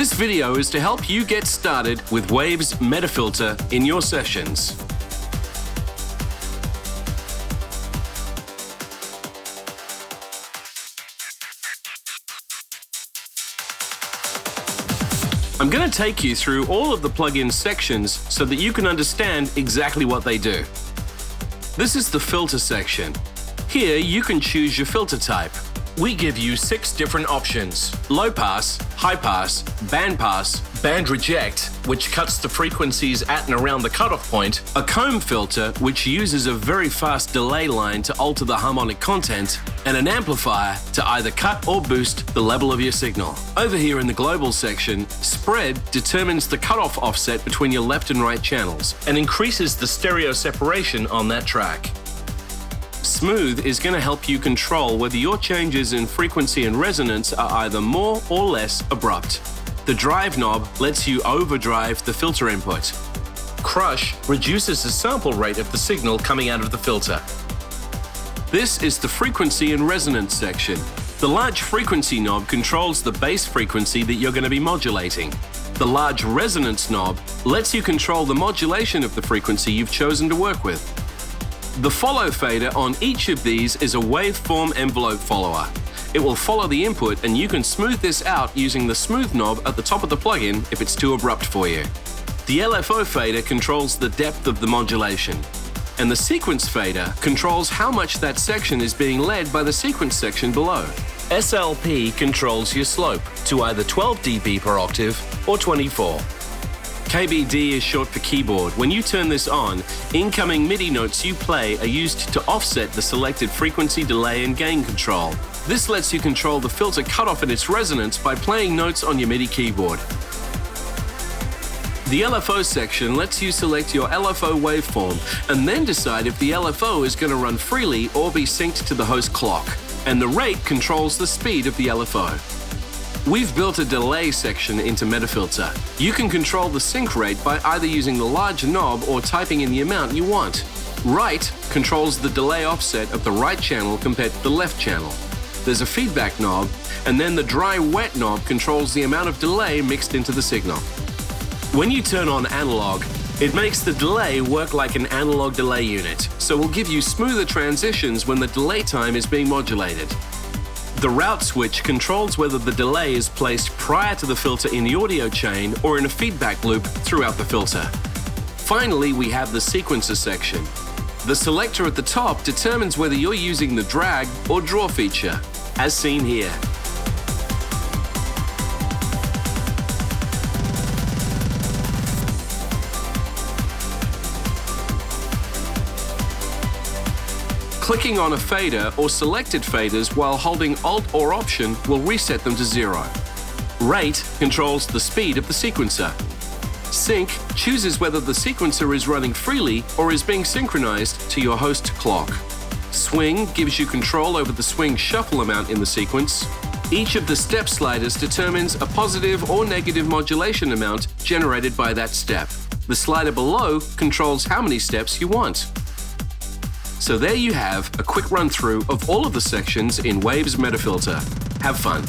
This video is to help you get started with Wave's MetaFilter in your sessions. I'm going to take you through all of the plugin sections so that you can understand exactly what they do. This is the filter section. Here you can choose your filter type. We give you 6 different options: low pass, high pass, band reject, which cuts the frequencies at and around the cutoff point, a comb filter, which uses a very fast delay line to alter the harmonic content, and an amplifier to either cut or boost the level of your signal. Over here in the global section, spread determines the cutoff offset between your left and right channels and increases the stereo separation on that track. Smooth is going to help you control whether your changes in frequency and resonance are either more or less abrupt. The drive knob lets you overdrive the filter input. Crush reduces the sample rate of the signal coming out of the filter. This is the frequency and resonance section. The large frequency knob controls the bass frequency that you're going to be modulating. The large resonance knob lets you control the modulation of the frequency you've chosen to work with. The follow fader on each of these is a waveform envelope follower. It will follow the input, and you can smooth this out using the smooth knob at the top of the plugin if it's too abrupt for you. The LFO fader controls the depth of the modulation, and the sequence fader controls how much that section is being led by the sequence section below. SLP controls your slope to either 12 dB per octave or 24. KBD is short for keyboard. When you turn this on, incoming MIDI notes you play are used to offset the selected frequency, delay, and gain control. This lets you control the filter cutoff and its resonance by playing notes on your MIDI keyboard. The LFO section lets you select your LFO waveform and then decide if the LFO is going to run freely or be synced to the host clock. And the rate controls the speed of the LFO. We've built a delay section into MetaFilter. You can control the sync rate by either using the large knob or typing in the amount you want. Right controls the delay offset of the right channel compared to the left channel. There's a feedback knob, and then the dry-wet knob controls the amount of delay mixed into the signal. When you turn on analog, it makes the delay work like an analog delay unit, so will give you smoother transitions when the delay time is being modulated. The route switch controls whether the delay is placed prior to the filter in the audio chain or in a feedback loop throughout the filter. Finally, we have the sequencer section. The selector at the top determines whether you're using the drag or draw feature, as seen here. Clicking on a fader or selected faders while holding Alt or Option will reset them to 0. Rate controls the speed of the sequencer. Sync chooses whether the sequencer is running freely or is being synchronized to your host clock. Swing gives you control over the swing shuffle amount in the sequence. Each of the step sliders determines a positive or negative modulation amount generated by that step. The slider below controls how many steps you want. So there you have a quick run-through of all of the sections in Wave's MetaFilter. Have fun.